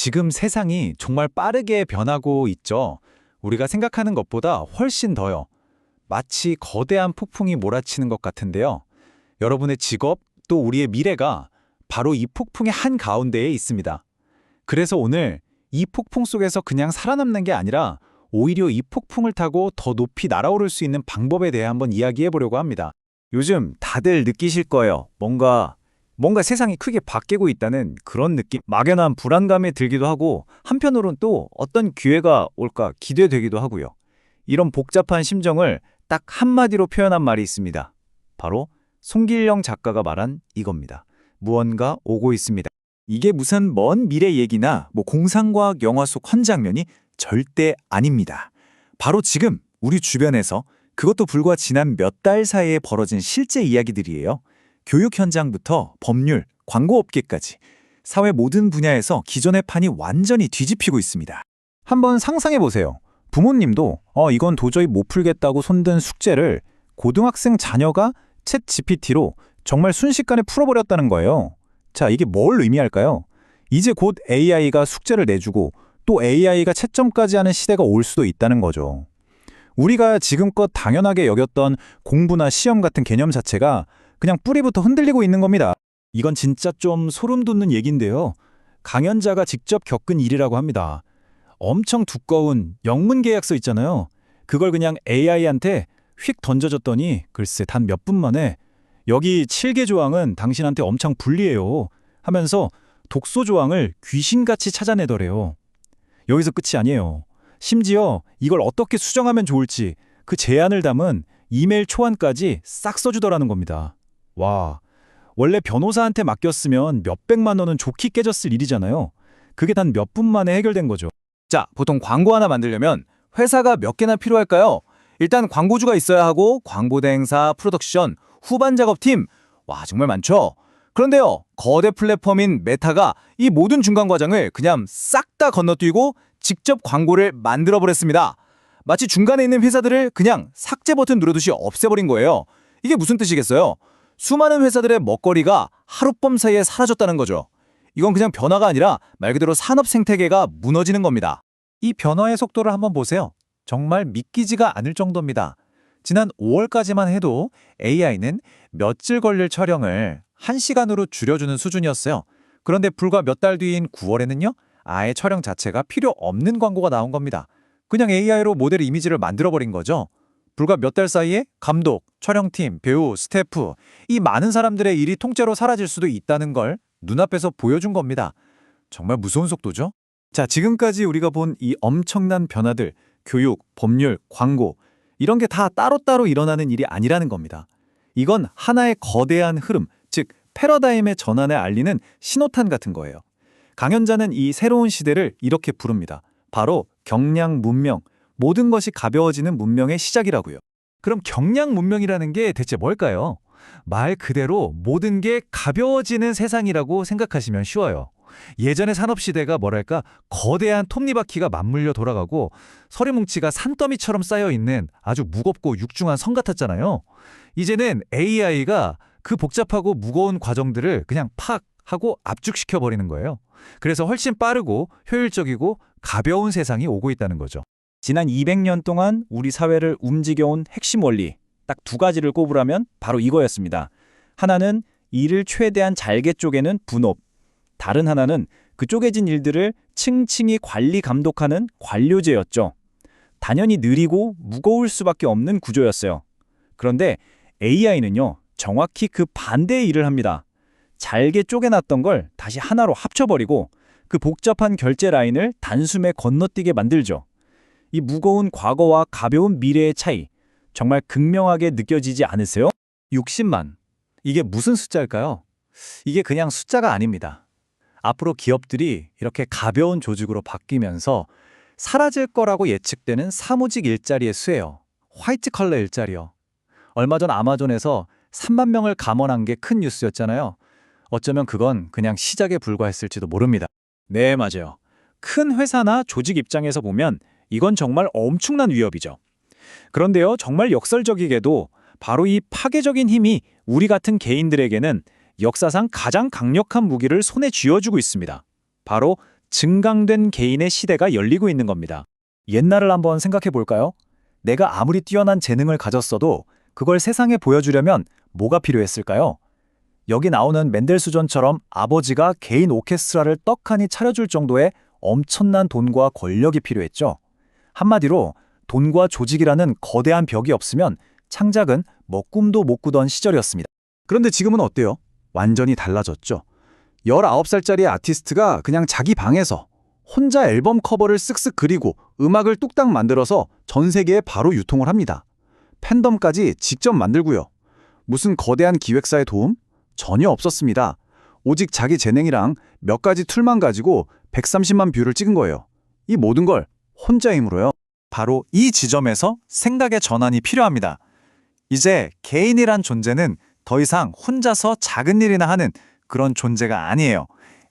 지금 세상이 정말 빠르게 변하고 있죠. 우리가 생각하는 것보다 훨씬 더요. 마치 거대한 폭풍이 몰아치는 것 같은데요. 여러분의 직업, 또 우리의 미래가 바로 이 폭풍의 한가운데에 있습니다. 그래서 오늘 이 폭풍 속에서 그냥 살아남는 게 아니라 오히려 이 폭풍을 타고 더 높이 날아오를 수 있는 방법에 대해 한번 이야기해 보려고 합니다. 요즘 다들 느끼실 거예요. 뭔가 세상이 크게 바뀌고 있다는 그런 느낌, 막연한 불안감이 들기도 하고 한편으론 또 어떤 기회가 올까 기대되기도 하고요. 이런 복잡한 심정을 딱 한마디로 표현한 말이 있습니다. 바로 송길영 작가가 말한 이겁니다. 무언가 오고 있습니다. 이게 무슨 먼 미래 얘기나 공상과학 영화 속 한 장면이 절대 아닙니다. 바로 지금 우리 주변에서 그것도 불과 지난 몇 달 사이에 벌어진 실제 이야기들이에요. 교육 현장부터 법률, 광고업계까지 사회 모든 분야에서 기존의 판이 완전히 뒤집히고 있습니다. 한번 상상해 보세요. 부모님도 이건 도저히 못 풀겠다고 손든 숙제를 고등학생 자녀가 챗 GPT로 정말 순식간에 풀어버렸다는 거예요. 자, 이게 뭘 의미할까요? 이제 곧 AI가 숙제를 내주고 또 AI가 채점까지 하는 시대가 올 수도 있다는 거죠. 우리가 지금껏 당연하게 여겼던 공부나 시험 같은 개념 자체가 그냥 뿌리부터 흔들리고 있는 겁니다. 이건 진짜 좀 소름 돋는 얘기인데요. 강연자가 직접 겪은 일이라고 합니다. 엄청 두꺼운 영문 계약서 있잖아요. 그걸 그냥 AI한테 휙 던져줬더니 글쎄 단 몇 분 만에 여기 7개 조항은 당신한테 엄청 불리해요 하면서 독소 조항을 귀신같이 찾아내더래요. 여기서 끝이 아니에요. 심지어 이걸 어떻게 수정하면 좋을지 그 제안을 담은 이메일 초안까지 싹 써주더라는 겁니다. 와, 원래 변호사한테 맡겼으면 몇백만 원은 좋게 깨졌을 일이잖아요. 그게 단 몇 분 만에 해결된 거죠. 자, 보통 광고 하나 만들려면 회사가 몇 개나 필요할까요? 일단 광고주가 있어야 하고 광고 대행사, 프로덕션, 후반 작업팀, 와 정말 많죠? 그런데요, 거대 플랫폼인 메타가 이 모든 중간 과정을 그냥 싹 다 건너뛰고 직접 광고를 만들어버렸습니다. 마치 중간에 있는 회사들을 그냥 삭제 버튼 누르듯이 없애버린 거예요. 이게 무슨 뜻이겠어요? 수많은 회사들의 먹거리가 하룻밤 사이에 사라졌다는 거죠. 이건 그냥 변화가 아니라 말 그대로 산업 생태계가 무너지는 겁니다. 이 변화의 속도를 한번 보세요. 정말 믿기지가 않을 정도입니다. 지난 5월까지만 해도 AI는 며칠 걸릴 촬영을 1시간으로 줄여주는 수준이었어요. 그런데 불과 몇 달 뒤인 9월에는요, 아예 촬영 자체가 필요 없는 광고가 나온 겁니다. 그냥 AI로 모델 이미지를 만들어버린 거죠. 불과 몇 달 사이에 감독, 촬영팀, 배우, 스태프, 이 많은 사람들의 일이 통째로 사라질 수도 있다는 걸 눈앞에서 보여준 겁니다. 정말 무서운 속도죠? 자, 지금까지 우리가 본 이 엄청난 변화들, 교육, 법률, 광고, 이런 게 다 따로따로 일어나는 일이 아니라는 겁니다. 이건 하나의 거대한 흐름, 즉 패러다임의 전환을 알리는 신호탄 같은 거예요. 강연자는 이 새로운 시대를 이렇게 부릅니다. 바로 경량 문명, 모든 것이 가벼워지는 문명의 시작이라고요. 그럼 경량 문명이라는 게 대체 뭘까요? 말 그대로 모든 게 가벼워지는 세상이라고 생각하시면 쉬워요. 예전의 산업시대가 뭐랄까 거대한 톱니바퀴가 맞물려 돌아가고 서류뭉치가 산더미처럼 쌓여있는 아주 무겁고 육중한 성 같았잖아요. 이제는 AI가 그 복잡하고 무거운 과정들을 그냥 팍 하고 압축시켜버리는 거예요. 그래서 훨씬 빠르고 효율적이고 가벼운 세상이 오고 있다는 거죠. 지난 200년 동안 우리 사회를 움직여온 핵심 원리, 딱 두 가지를 꼽으라면 바로 이거였습니다. 하나는 일을 최대한 잘게 쪼개는 분업, 다른 하나는 그 쪼개진 일들을 층층이 관리 감독하는 관료제였죠. 단연히 느리고 무거울 수밖에 없는 구조였어요. 그런데 AI는요, 정확히 그 반대의 일을 합니다. 잘게 쪼개놨던 걸 다시 하나로 합쳐버리고 그 복잡한 결제 라인을 단숨에 건너뛰게 만들죠. 이 무거운 과거와 가벼운 미래의 차이, 정말 극명하게 느껴지지 않으세요? 60만. 이게 무슨 숫자일까요? 이게 그냥 숫자가 아닙니다. 앞으로 기업들이 이렇게 가벼운 조직으로 바뀌면서 사라질 거라고 예측되는 사무직 일자리의 수예요. 화이트 컬러 일자리요. 얼마 전 아마존에서 3만 명을 감원한 게 큰 뉴스였잖아요. 어쩌면 그건 그냥 시작에 불과했을지도 모릅니다. 네, 맞아요. 큰 회사나 조직 입장에서 보면 이건 정말 엄청난 위협이죠. 그런데요, 정말 역설적이게도 바로 이 파괴적인 힘이 우리 같은 개인들에게는 역사상 가장 강력한 무기를 손에 쥐어주고 있습니다. 바로 증강된 개인의 시대가 열리고 있는 겁니다. 옛날을 한번 생각해 볼까요? 내가 아무리 뛰어난 재능을 가졌어도 그걸 세상에 보여주려면 뭐가 필요했을까요? 여기 나오는 맨델스존처럼 아버지가 개인 오케스트라를 떡하니 차려줄 정도의 엄청난 돈과 권력이 필요했죠. 한마디로 돈과 조직이라는 거대한 벽이 없으면 창작은 뭐 꿈도 못 꾸던 시절이었습니다. 그런데 지금은 어때요? 완전히 달라졌죠. 19살짜리 아티스트가 그냥 자기 방에서 혼자 앨범 커버를 쓱쓱 그리고 음악을 뚝딱 만들어서 전 세계에 바로 유통을 합니다. 팬덤까지 직접 만들고요. 무슨 거대한 기획사의 도움? 전혀 없었습니다. 오직 자기 재능이랑 몇 가지 툴만 가지고 130만 뷰를 찍은 거예요. 이 모든 걸 혼자 힘으로요. 바로 이 지점에서 생각의 전환이 필요합니다. 이제 개인이란 존재는 더 이상 혼자서 작은 일이나 하는 그런 존재가 아니에요.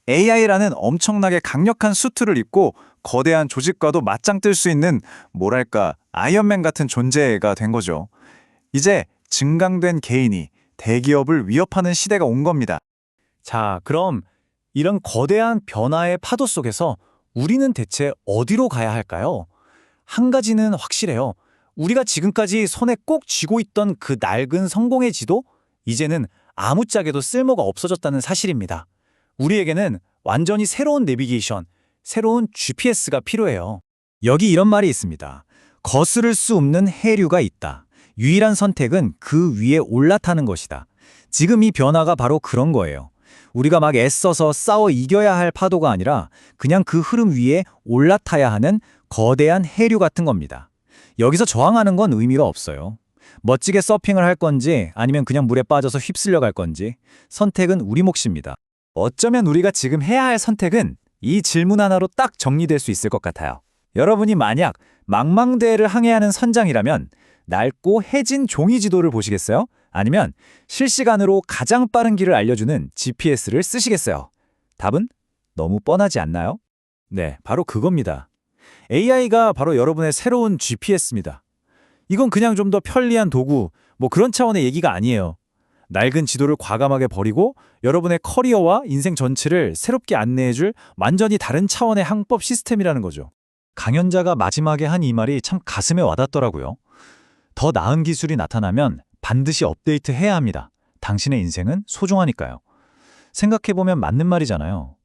AI라는 엄청나게 강력한 수트를 입고 거대한 조직과도 맞짱뜰 수 있는 뭐랄까 아이언맨 같은 존재가 된 거죠. 이제 증강된 개인이 대기업을 위협하는 시대가 온 겁니다. 자, 그럼 이런 거대한 변화의 파도 속에서 우리는 대체 어디로 가야 할까요? 한 가지는 확실해요. 우리가 지금까지 손에 꼭 쥐고 있던 그 낡은 성공의 지도, 이제는 아무짝에도 쓸모가 없어졌다는 사실입니다. 우리에게는 완전히 새로운 내비게이션, 새로운 GPS가 필요해요. 여기 이런 말이 있습니다. 거스를 수 없는 해류가 있다. 유일한 선택은 그 위에 올라타는 것이다. 지금 이 변화가 바로 그런 거예요. 우리가 막 애써서 싸워 이겨야 할 파도가 아니라 그냥 그 흐름 위에 올라타야 하는 거대한 해류 같은 겁니다. 여기서 저항하는 건 의미가 없어요. 멋지게 서핑을 할 건지 아니면 그냥 물에 빠져서 휩쓸려 갈 건지 선택은 우리 몫입니다. 어쩌면 우리가 지금 해야 할 선택은 이 질문 하나로 딱 정리될 수 있을 것 같아요. 여러분이 만약 망망대해를 항해하는 선장이라면 낡고 해진 종이 지도를 보시겠어요? 아니면 실시간으로 가장 빠른 길을 알려주는 GPS를 쓰시겠어요? 답은 너무 뻔하지 않나요? 네, 바로 그겁니다. AI가 바로 여러분의 새로운 GPS입니다. 이건 그냥 좀 더 편리한 도구, 뭐 그런 차원의 얘기가 아니에요. 낡은 지도를 과감하게 버리고 여러분의 커리어와 인생 전체를 새롭게 안내해줄 완전히 다른 차원의 항법 시스템이라는 거죠. 강연자가 마지막에 한 이 말이 참 가슴에 와닿더라고요. 더 나은 기술이 나타나면 반드시 업데이트해야 합니다. 당신의 인생은 소중하니까요. 생각해보면 맞는 말이잖아요.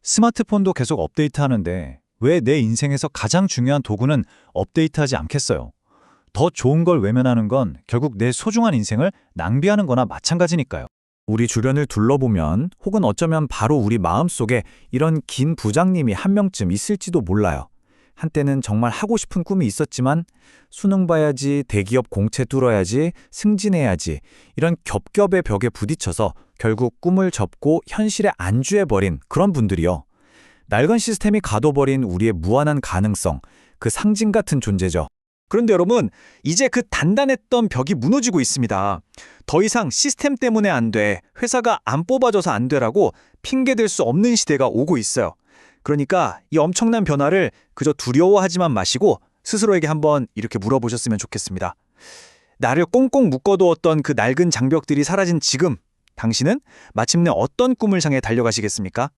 스마트폰도 계속 업데이트하는데 왜 내 인생에서 가장 중요한 도구는 업데이트하지 않겠어요? 더 좋은 걸 외면하는 건 결국 내 소중한 인생을 낭비하는 거나 마찬가지니까요. 우리 주변을 둘러보면 혹은 어쩌면 바로 우리 마음속에 이런 긴 부장님이 한 명쯤 있을지도 몰라요. 한때는 정말 하고 싶은 꿈이 있었지만 수능 봐야지, 대기업 공채 뚫어야지, 승진해야지 이런 겹겹의 벽에 부딪혀서 결국 꿈을 접고 현실에 안주해버린 그런 분들이요. 낡은 시스템이 가둬버린 우리의 무한한 가능성, 그 상징 같은 존재죠. 그런데 여러분, 이제 그 단단했던 벽이 무너지고 있습니다. 더 이상 시스템 때문에 안 돼, 회사가 안 뽑아줘서 안 되라고 핑계댈 수 없는 시대가 오고 있어요. 그러니까 이 엄청난 변화를 그저 두려워하지만 마시고 스스로에게 한번 이렇게 물어보셨으면 좋겠습니다. 나를 꽁꽁 묶어두었던 그 낡은 장벽들이 사라진 지금, 당신은 마침내 어떤 꿈을 향해 달려가시겠습니까?